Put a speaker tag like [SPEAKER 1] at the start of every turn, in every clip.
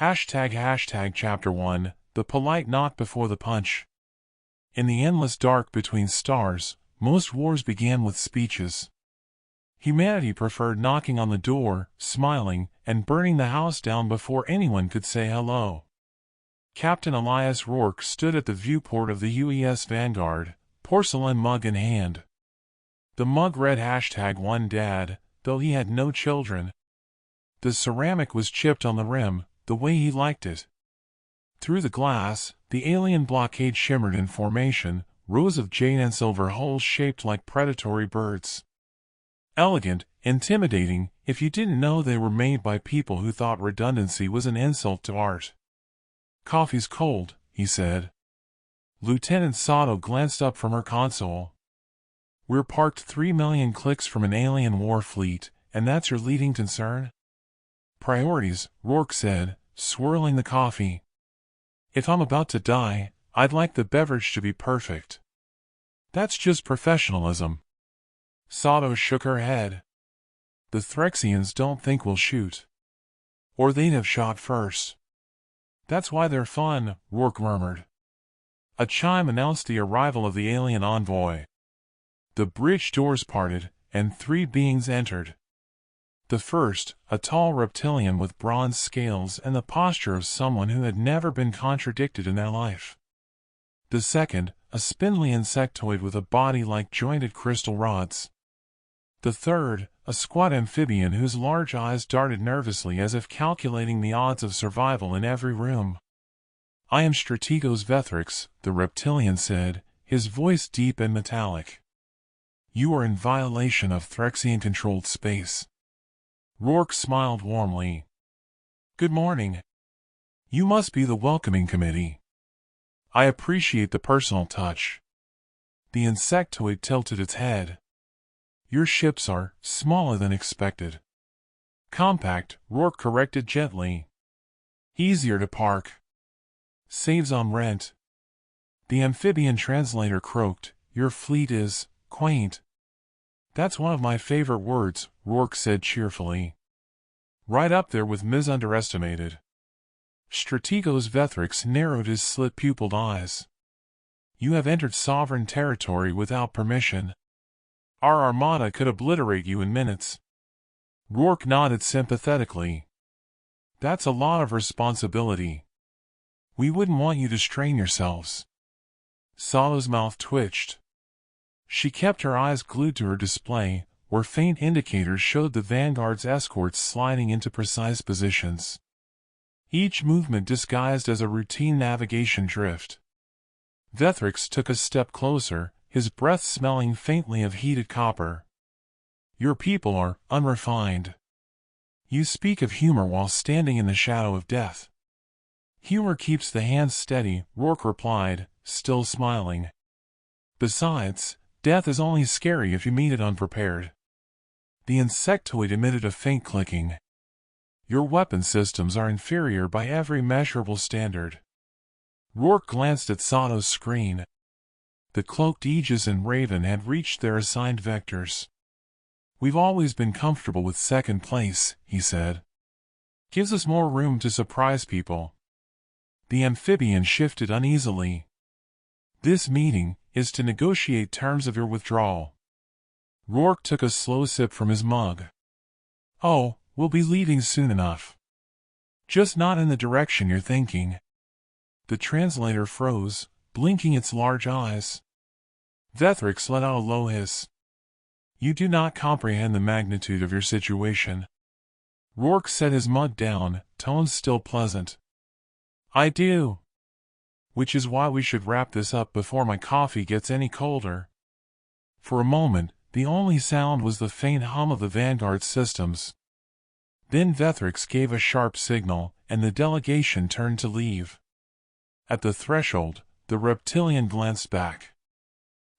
[SPEAKER 1] Chapter 1, The Polite Knock Before the Punch. In the endless dark between stars, most wars began with speeches. Humanity preferred knocking on the door, smiling, and burning the house down before anyone could say hello. Captain Elias Rourke stood at the viewport of the UES Vanguard, porcelain mug in hand. The mug read #1 Dad, though he had no children. The ceramic was chipped on the rim, the way he liked it. Through the glass, the alien blockade shimmered in formation, rows of jade and silver holes shaped like predatory birds. Elegant, intimidating, if you didn't know they were made by people who thought redundancy was an insult to art. "Coffee's cold," he said. Lieutenant Sato glanced up from her console. "We're parked 3 million clicks from an alien war fleet, and that's your leading concern?" "Priorities," Rourke said, swirling the coffee. "If I'm about to die, I'd like the beverage to be perfect." "That's just professionalism." Sato shook her head. "The Threxians don't think we'll shoot. Or they'd have shot first." "That's why they're fun," Rourke murmured. A chime announced the arrival of the alien envoy. The bridge doors parted, and 3 beings entered. The first, a tall reptilian with bronze scales and the posture of someone who had never been contradicted in their life. The second, a spindly insectoid with a body like jointed crystal rods. The third, a squat amphibian whose large eyes darted nervously as if calculating the odds of survival in every room. "I am Strategos Vethrix," the reptilian said, his voice deep and metallic. "You are in violation of Threxian-controlled space." Rourke smiled warmly. "Good morning. You must be the welcoming committee. I appreciate the personal touch." The insectoid tilted its head. "Your ships are smaller than expected." "Compact," Rourke corrected gently. "Easier to park. Saves on rent." The amphibian translator croaked, "Your fleet is quaint." "That's one of my favorite words," Rourke said cheerfully. "Right up there with misunderestimated." Strategos Vethrix narrowed his slit-pupiled eyes. "You have entered sovereign territory without permission. Our armada could obliterate you in minutes." Rourke nodded sympathetically. "That's a lot of responsibility. We wouldn't want you to strain yourselves." Sato's mouth twitched. She kept her eyes glued to her display, where faint indicators showed the Vanguard's escorts sliding into precise positions. Each movement disguised as a routine navigation drift. Vethrix took a step closer, his breath smelling faintly of heated copper. "Your people are unrefined. You speak of humor while standing in the shadow of death." "Humor keeps the hands steady," Rourke replied, still smiling. "Besides, death is only scary if you meet it unprepared." The insectoid emitted a faint clicking. "Your weapon systems are inferior by every measurable standard." Rourke glanced at Sato's screen. The cloaked Aegis and Raven had reached their assigned vectors. "We've always been comfortable with second place," he said. "Gives us more room to surprise people." The amphibian shifted uneasily. "This meeting is to negotiate terms of your withdrawal." Rourke took a slow sip from his mug. "Oh, we'll be leaving soon enough. Just not in the direction you're thinking." The translator froze, blinking its large eyes. Vethrix let out a low hiss. "You do not comprehend the magnitude of your situation." Rourke set his mug down, tone still pleasant. "I do. Which is why we should wrap this up before my coffee gets any colder." For a moment, the only sound was the faint hum of the Vanguard systems. Then Vethrix gave a sharp signal, and the delegation turned to leave. At the threshold, the reptilian glanced back.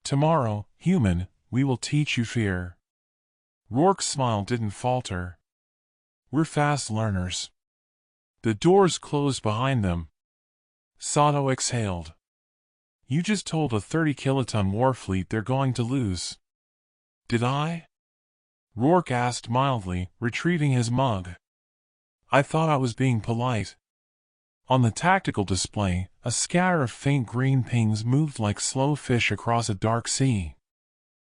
[SPEAKER 1] "Tomorrow, human, we will teach you fear." Rourke's smile didn't falter. "We're fast learners." The doors closed behind them. Sato exhaled. "You just told a 30-kiloton warfleet they're going to lose." "Did I?" Rourke asked mildly, retrieving his mug. "I thought I was being polite." On the tactical display, a scatter of faint green pings moved like slow fish across a dark sea.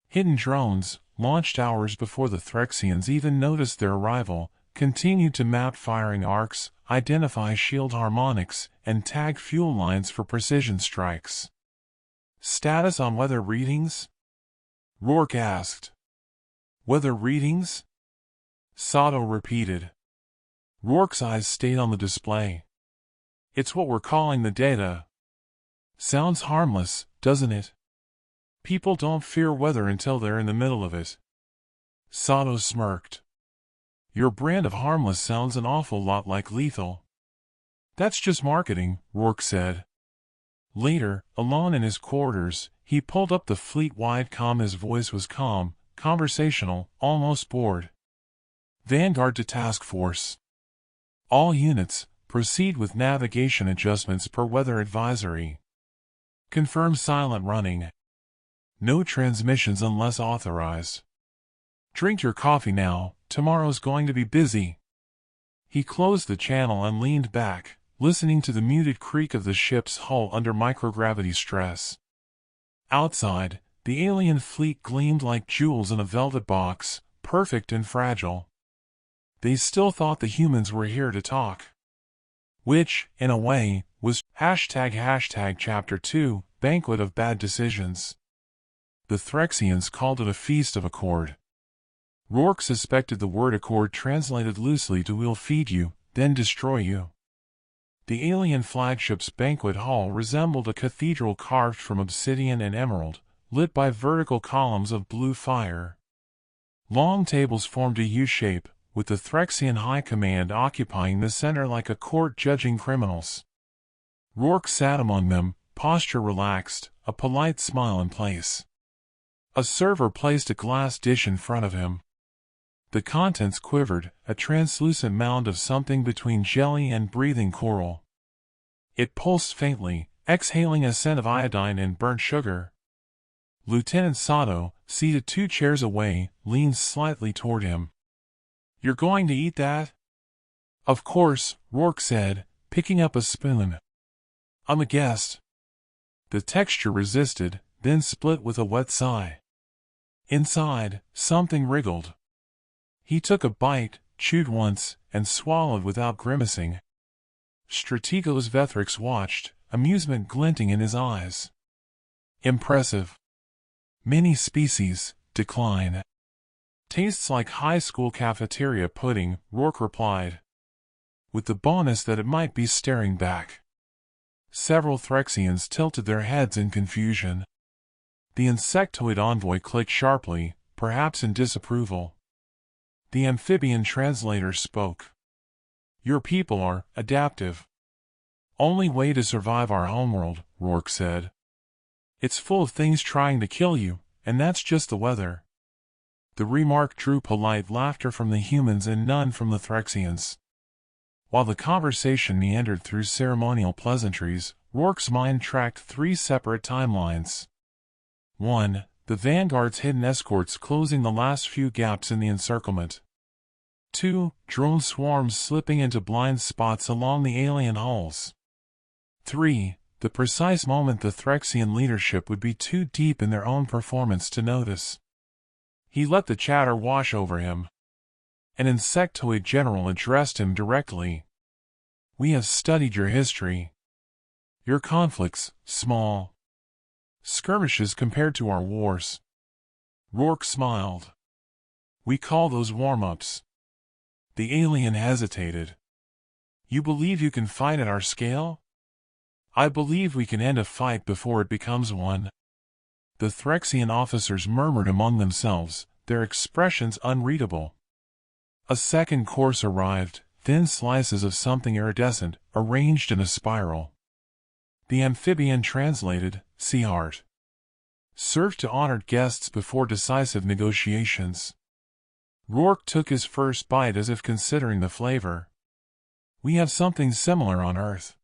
[SPEAKER 1] Hidden drones, launched hours before the Threxians even noticed their arrival, continued to map firing arcs, identify shield harmonics, and tag fuel lines for precision strikes. Status on weather readings? Rourke asked. Weather readings? Sato repeated. Rourke's eyes stayed on the display. It's what we're calling the data. Sounds harmless, doesn't it? People don't fear weather until they're in the middle of it. Sato smirked. Your brand of harmless sounds an awful lot like lethal. That's just marketing, Rourke said. Later, alone in his quarters, he pulled up the fleet-wide comm. His voice was calm, conversational, almost bored. Vanguard to task force. All units, proceed with navigation adjustments per weather advisory. Confirm silent running. No transmissions unless authorized. Drink your coffee now, tomorrow's going to be busy. He closed the channel and leaned back, listening to the muted creak of the ship's hull under microgravity stress. Outside, the alien fleet gleamed like jewels in a velvet box, perfect and fragile. They still thought the humans were here to talk. Which, in a way, was #Chapter 2, Banquet of Bad Decisions. The Threxians called it a feast of accord. Rourke suspected the word accord translated loosely to "we'll feed you, then destroy you." The alien flagship's banquet hall resembled a cathedral carved from obsidian and emerald, lit by vertical columns of blue fire. Long tables formed a U-shape, with the Threxian High Command occupying the center like a court judging criminals. Rourke sat among them, posture relaxed, a polite smile in place. A server placed a glass dish in front of him. The contents quivered, a translucent mound of something between jelly and breathing coral. It pulsed faintly, exhaling a scent of iodine and burnt sugar. Lieutenant Sato, seated 2 chairs away, leaned slightly toward him. "You're going to eat that?" "Of course," Rourke said, picking up a spoon. "I'm a guest." The texture resisted, then split with a wet sigh. Inside, something wriggled. He took a bite, chewed once, and swallowed without grimacing. Strategos Vethrix watched, amusement glinting in his eyes. "Impressive. Many species, decline. Tastes like high school cafeteria pudding," Rourke replied. With the bonus that it might be staring back. Several Threxians tilted their heads in confusion. The insectoid envoy clicked sharply, perhaps in disapproval. The amphibian translator spoke. "Your people are adaptive. Only way to survive our homeworld," Rourke said. "It's full of things trying to kill you, and that's just the weather." The remark drew polite laughter from the humans and none from the Threxians. While the conversation meandered through ceremonial pleasantries, Rourke's mind tracked 3 separate timelines. 1. The Vanguard's hidden escorts closing the last few gaps in the encirclement. 2. Drone swarms slipping into blind spots along the alien hulls. 3. The precise moment the Threxian leadership would be too deep in their own performance to notice. He let the chatter wash over him. An insectoid general addressed him directly. "We have studied your history. Your conflicts, small. Skirmishes compared to our wars." Rourke smiled. "We call those warm-ups." The alien hesitated. "You believe you can fight at our scale?" "I believe we can end a fight before it becomes one." The Threxian officers murmured among themselves, their expressions unreadable. A second course arrived, thin slices of something iridescent, arranged in a spiral. The amphibian translated, "Sea Heart." Served to honored guests before decisive negotiations. Rourke took his first bite as if considering the flavor. "We have something similar on Earth.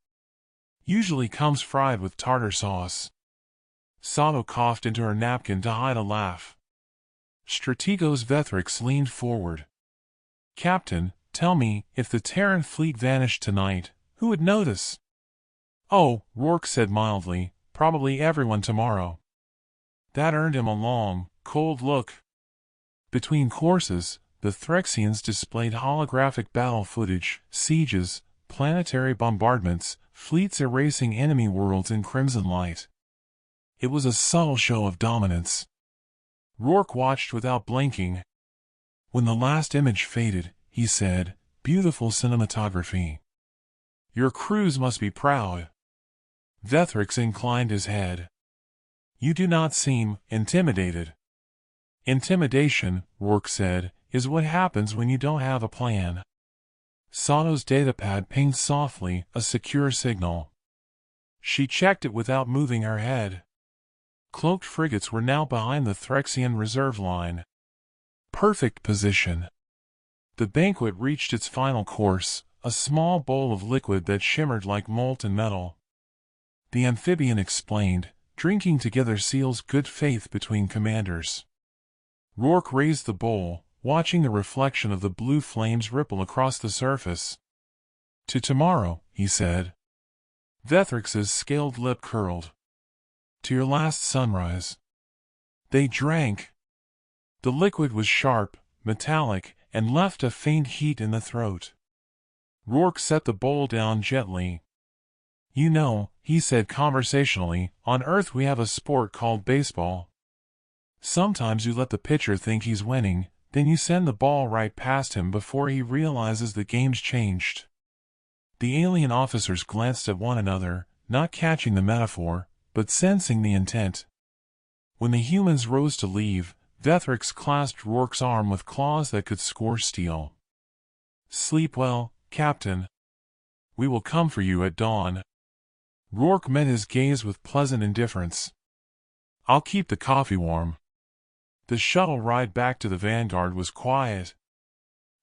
[SPEAKER 1] Usually comes fried with tartar sauce." Sato coughed into her napkin to hide a laugh. Strategos Vethrix leaned forward. "Captain, tell me, if the Terran fleet vanished tonight, Who would notice? Oh, Rourke said mildly, probably everyone tomorrow. That earned him a long, cold look. Between courses, the Threxians displayed holographic battle footage, sieges, planetary bombardments, fleets erasing enemy worlds in crimson light. It was a subtle show of dominance. Rourke watched without blinking. When the last image faded, he said, "Beautiful cinematography. Your crews must be proud." Vethrix inclined his head. "You do not seem intimidated." "Intimidation," Rourke said, "is what happens when you don't have a plan." Sato's datapad pinged softly, a secure signal. She checked it without moving her head. Cloaked frigates were now behind the Threxian reserve line. Perfect position. The banquet reached its final course, a small bowl of liquid that shimmered like molten metal. The amphibian explained, "Drinking together seals good faith between commanders." Rourke raised the bowl, watching the reflection of the blue flames ripple across the surface. "To tomorrow," he said. Vethrix's scaled lip curled. "To your last sunrise." They drank. The liquid was sharp, metallic, and left a faint heat in the throat. Rourke set the bowl down gently. "You know," he said conversationally, "on Earth we have a sport called baseball. Sometimes you let the pitcher think he's winning, then you send the ball right past him before he realizes the game's changed." The alien officers glanced at one another, not catching the metaphor, but sensing the intent. When the humans rose to leave, Vethrix clasped Rourke's arm with claws that could score steel. "Sleep well, Captain. We will come for you at dawn." Rourke met his gaze with pleasant indifference. "I'll keep the coffee warm." The shuttle ride back to the Vanguard was quiet.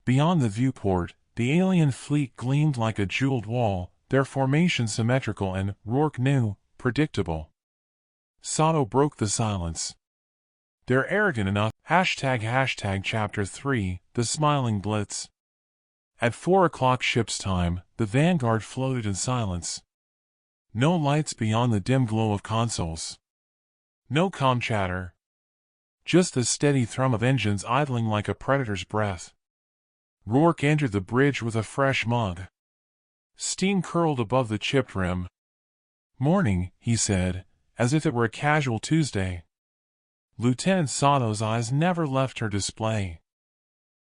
[SPEAKER 1] Beyond the viewport, the alien fleet gleamed like a jeweled wall, their formation symmetrical and, Rourke knew, predictable. Sato broke the silence. "They're arrogant enough, #Chapter 3, The Smiling Blitz." At 4 o'clock ship's time, the Vanguard floated in silence. No lights beyond the dim glow of consoles. No comm chatter. Just the steady thrum of engines idling like a predator's breath. Rourke entered the bridge with a fresh mug. Steam curled above the chipped rim. "Morning," he said, as if it were a casual Tuesday. Lieutenant Sato's eyes never left her display.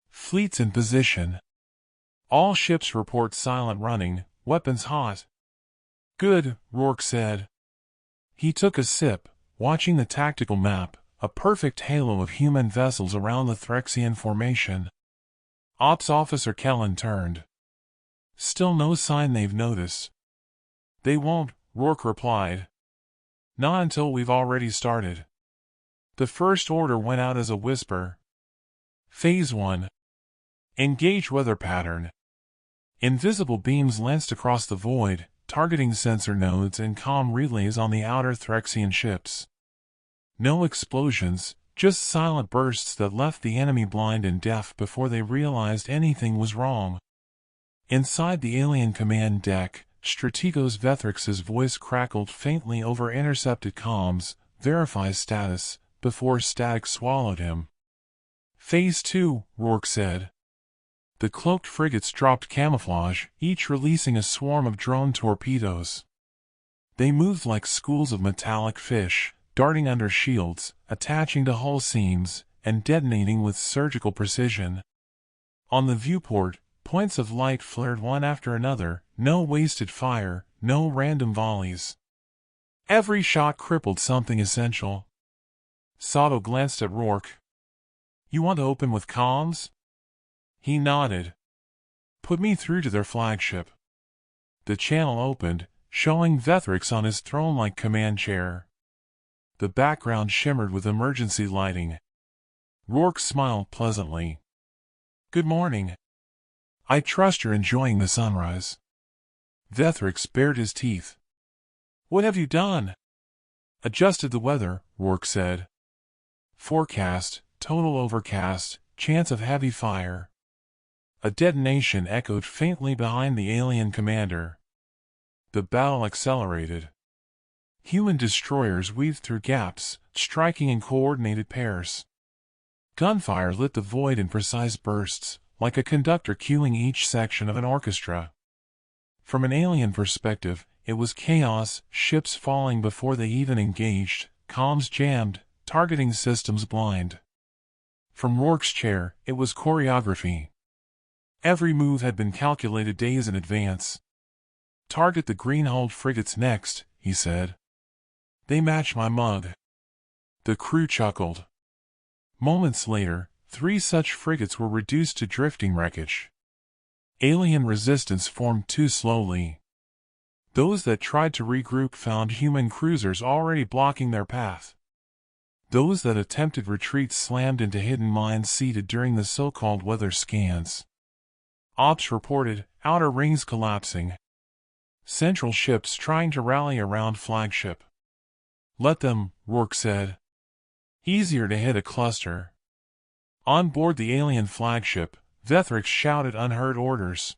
[SPEAKER 1] "Fleet's in position. All ships report silent running, weapons hot." "Good," Rourke said. He took a sip, watching the tactical map, a perfect halo of human vessels around the Threxian formation. Ops Officer Kellen turned. "Still no sign they've noticed." "They won't," Rourke replied. "Not until we've already started." The first order went out as a whisper. Phase 1. Engage weather pattern. Invisible beams lanced across the void, targeting sensor nodes and comm relays on the outer Threxian ships. No explosions, just silent bursts that left the enemy blind and deaf before they realized anything was wrong. Inside the alien command deck, Strategos Vethrix's voice crackled faintly over intercepted comms, "Verify status," before static swallowed him. "Phase 2, Rourke said. The cloaked frigates dropped camouflage, each releasing a swarm of drone torpedoes. They moved like schools of metallic fish, darting under shields, attaching to hull seams, and detonating with surgical precision. On the viewport, points of light flared one after another, no wasted fire, no random volleys. Every shot crippled something essential. Sato glanced at Rourke. "You want to open with comms?" He nodded. "Put me through to their flagship." The channel opened, showing Vethrix on his throne-like command chair. The background shimmered with emergency lighting. Rourke smiled pleasantly. "Good morning. I trust you're enjoying the sunrise." Vethrix bared his teeth. "What have you done?" "Adjusted the weather," Rourke said. "Forecast, total overcast, chance of heavy fire." A detonation echoed faintly behind the alien commander. the battle accelerated. Human destroyers weaved through gaps, striking in coordinated pairs. Gunfire lit the void in precise bursts, like a conductor cueing each section of an orchestra. From an alien perspective, it was chaos, ships falling before they even engaged, comms jammed, targeting systems blind. From Rourke's chair, it was choreography. Every move had been calculated days in advance. "Target the green-hulled frigates next," he said. "They match my mug." The crew chuckled. Moments later, 3 such frigates were reduced to drifting wreckage. Alien resistance formed too slowly. Those that tried to regroup found human cruisers already blocking their path. Those that attempted retreat slammed into hidden mines seeded during the so-called weather scans. Ops reported, outer rings collapsing. Central ships trying to rally around flagship. "Let them," Rourke said. "Easier to hit a cluster." On board the alien flagship, Vethrix shouted unheard orders.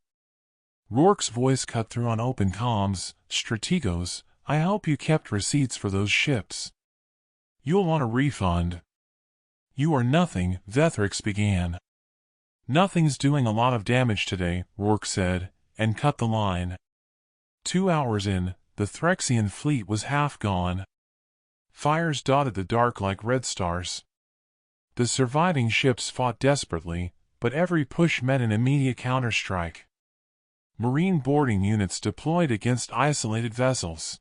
[SPEAKER 1] Rourke's voice cut through on open comms. "Strategos, I hope you kept receipts for those ships. You'll want a refund." "You are nothing," Vethrix began. "Nothing's doing a lot of damage today," Rourke said, and cut the line. 2 hours in, the Threxian fleet was half gone. Fires dotted the dark like red stars. The surviving ships fought desperately, but every push met an immediate counterstrike. Marine boarding units deployed against isolated vessels.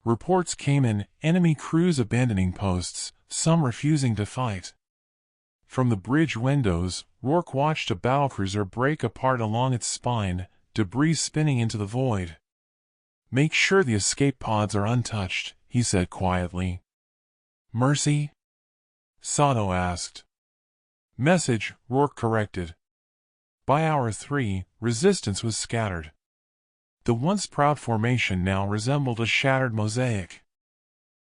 [SPEAKER 1] Reports came in, enemy crews abandoning posts, some refusing to fight. From the bridge windows, Rourke watched a battlecruiser break apart along its spine, debris spinning into the void. "Make sure the escape pods are untouched," he said quietly. "Mercy?" Sato asked. "Message," Rourke corrected. By hour 3, resistance was scattered. The once proud formation now resembled a shattered mosaic.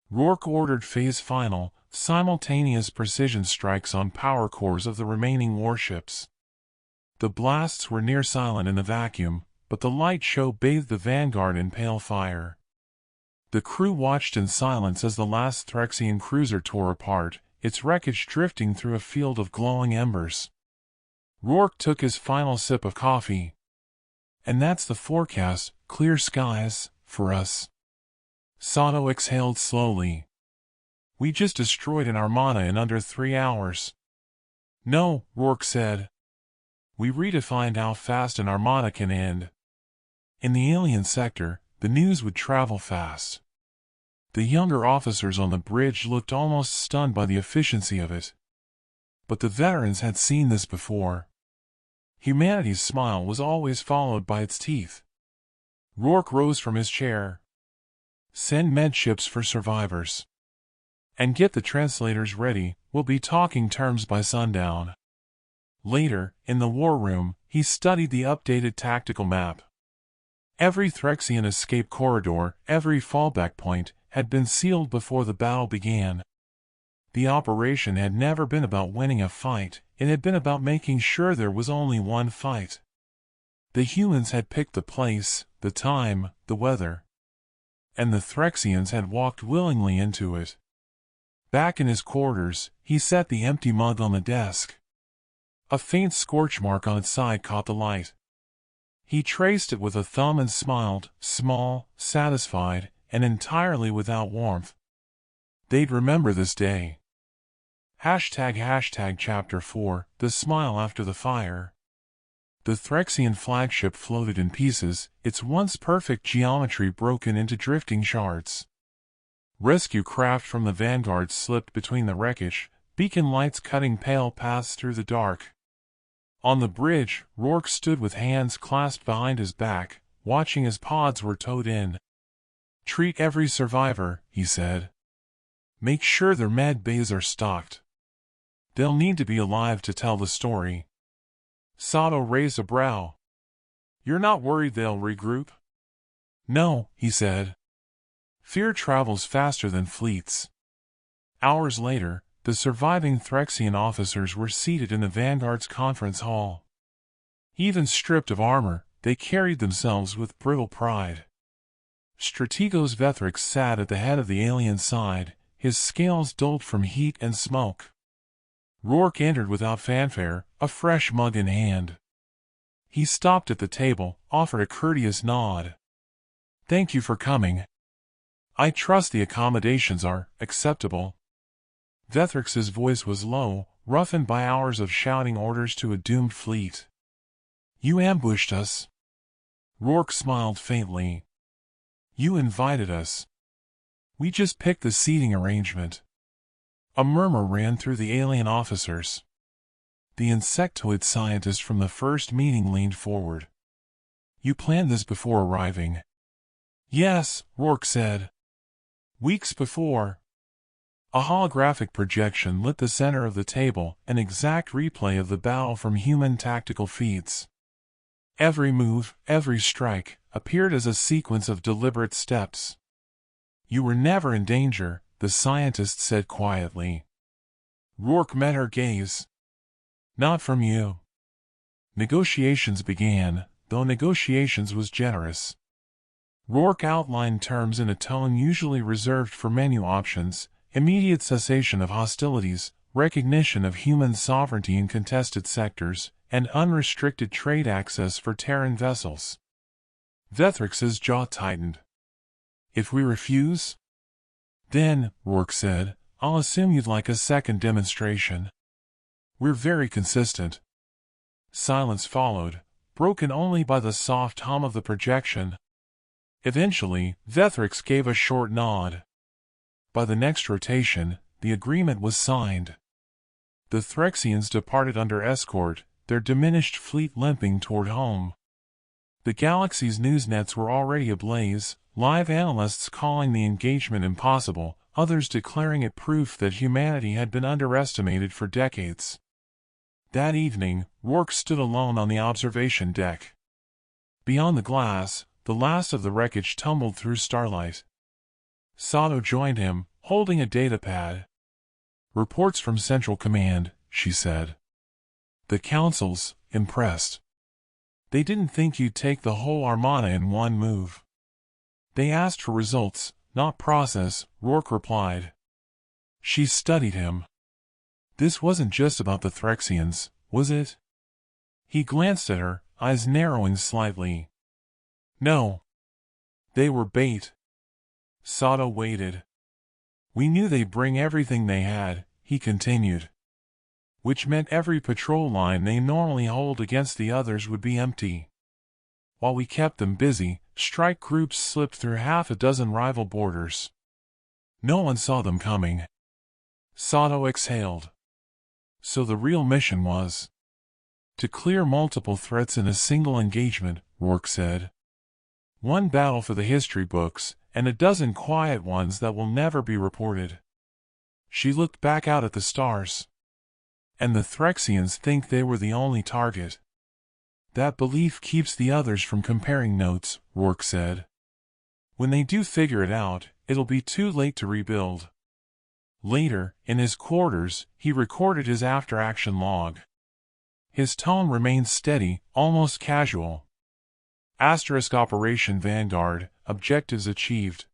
[SPEAKER 1] Rourke ordered phase final, simultaneous precision strikes on power cores of the remaining warships. The blasts were near silent in the vacuum, but the light show bathed the Vanguard in pale fire. The crew watched in silence as the last Threxian cruiser tore apart, its wreckage drifting through a field of glowing embers. Rourke took his final sip of coffee. "And that's the forecast, clear skies, for us." Sato exhaled slowly. "We just destroyed an armada in under 3 hours." "No," Rourke said. "We redefined how fast an armada can end." In the alien sector, the news would travel fast. The younger officers on the bridge looked almost stunned by the efficiency of it. But the veterans had seen this before. Humanity's smile was always followed by its teeth. Rourke rose from his chair. "Send medships for survivors. And get the translators ready, we'll be talking terms by sundown." Later, in the war room, he studied the updated tactical map. Every Threxian escape corridor, every fallback point, had been sealed before the battle began. The operation had never been about winning a fight, it had been about making sure there was only one fight. The humans had picked the place, the time, the weather. And the Threxians had walked willingly into it. Back in his quarters, he set the empty mug on the desk. A faint scorch mark on its side caught the light. He traced it with a thumb and smiled, small, satisfied, and entirely without warmth. They'd remember this day. Chapter 4, The Smile After the Fire. The Threxian flagship floated in pieces, its once perfect geometry broken into drifting shards. Rescue craft from the Vanguard slipped between the wreckage, beacon lights cutting pale paths through the dark. On the bridge, Rourke stood with hands clasped behind his back, watching as pods were towed in. "Treat every survivor," he said. "Make sure their med bays are stocked. They'll need to be alive to tell the story." Sato raised a brow. "You're not worried they'll regroup?" "No," he said. "Fear travels faster than fleets." Hours later, the surviving Threxian officers were seated in the Vanguard's conference hall. Even stripped of armor, they carried themselves with brittle pride. Strategos Vethrix sat at the head of the alien side, his scales dulled from heat and smoke. Rourke entered without fanfare, a fresh mug in hand. He stopped at the table, offered a courteous nod. "Thank you for coming. I trust the accommodations are acceptable." Vethrix's voice was low, roughened by hours of shouting orders to a doomed fleet. "You ambushed us." Rourke smiled faintly. "You invited us. We just picked the seating arrangement." A murmur ran through the alien officers. The insectoid scientist from the first meeting leaned forward. "You planned this before arriving?" "Yes," Rourke said. "Weeks before." A holographic projection lit the center of the table, an exact replay of the battle from human tactical feeds. Every move, every strike, appeared as a sequence of deliberate steps. "You were never in danger," the scientist said quietly. Rourke met her gaze. "Not from you." Negotiations began, though negotiations was generous. Rourke outlined terms in a tone usually reserved for menu options: immediate cessation of hostilities, recognition of human sovereignty in contested sectors, and unrestricted trade access for Terran vessels. Vethrix's jaw tightened. "If we refuse?" "Then," Rourke said, "I'll assume you'd like a second demonstration." "We're very consistent." Silence followed, broken only by the soft hum of the projection. Eventually, Vethrix gave a short nod. By the next rotation, the agreement was signed. The Threxians departed under escort, their diminished fleet limping toward home. The galaxy's news nets were already ablaze, live analysts calling the engagement impossible, others declaring it proof that humanity had been underestimated for decades. That evening, Rourke stood alone on the observation deck. Beyond the glass, the last of the wreckage tumbled through starlight. Sato joined him, holding a datapad. "Reports from Central Command," she said. "The Council's impressed. They didn't think you'd take the whole armada in one move. They asked for results, not process," Rourke replied. She studied him. "This wasn't just about the Threxians, was it?" He glanced at her, eyes narrowing slightly. "No. They were bait." Sato waited. "We knew they'd bring everything they had," he continued. "Which meant every patrol line they normally hold against the others would be empty. While we kept them busy, strike groups slipped through half a dozen rival borders. No one saw them coming." Sato exhaled. "So the real mission was to clear multiple threats in a single engagement," Rourke said. "One battle for the history books, and a dozen quiet ones that will never be reported." She looked back out at the stars. "And the Threxians think they were the only target." "That belief keeps the others from comparing notes," Rourke said. "When they do figure it out, it'll be too late to rebuild." Later, in his quarters, he recorded his after-action log. His tone remained steady, almost casual. Operation Vanguard, objectives achieved.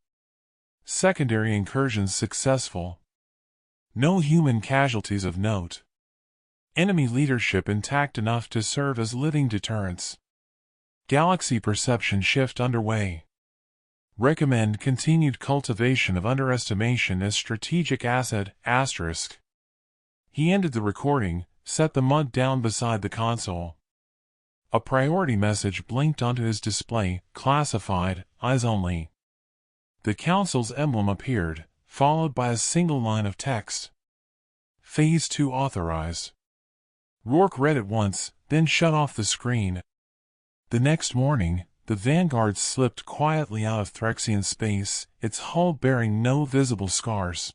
[SPEAKER 1] Secondary incursions successful. No human casualties of note. Enemy leadership intact enough to serve as living deterrents. Galaxy perception shift underway. Recommend continued cultivation of underestimation as strategic asset, *. He ended the recording, set the mug down beside the console. A priority message blinked onto his display, classified, eyes only. The Council's emblem appeared, followed by a single line of text. Phase 2 authorized. Rourke read it once, then shut off the screen. The next morning, the Vanguard slipped quietly out of Threxian space, its hull bearing no visible scars.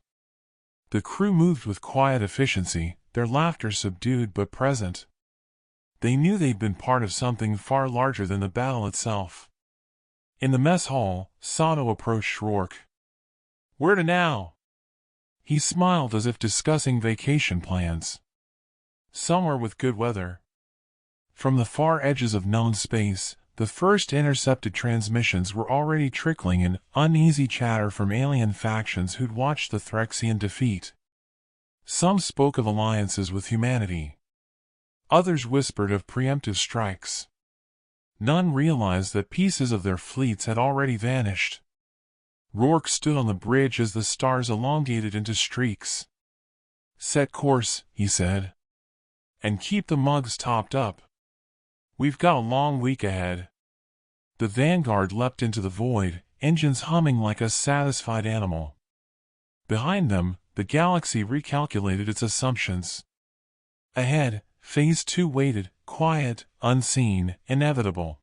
[SPEAKER 1] The crew moved with quiet efficiency, their laughter subdued but present. They knew they'd been part of something far larger than the battle itself. In the mess hall, Sato approached Rourke. "Where to now?" He smiled as if discussing vacation plans. "Somewhere with good weather." From the far edges of known space, the first intercepted transmissions were already trickling in uneasy chatter from alien factions who'd watched the Threxian defeat. Some spoke of alliances with humanity. Others whispered of preemptive strikes. None realized that pieces of their fleets had already vanished. Rourke stood on the bridge as the stars elongated into streaks. "Set course," he said. "And keep the mugs topped up. We've got a long week ahead." The Vanguard leapt into the void, engines humming like a satisfied animal. Behind them, the galaxy recalculated its assumptions. Ahead, Phase 2 waited, quiet, unseen, inevitable.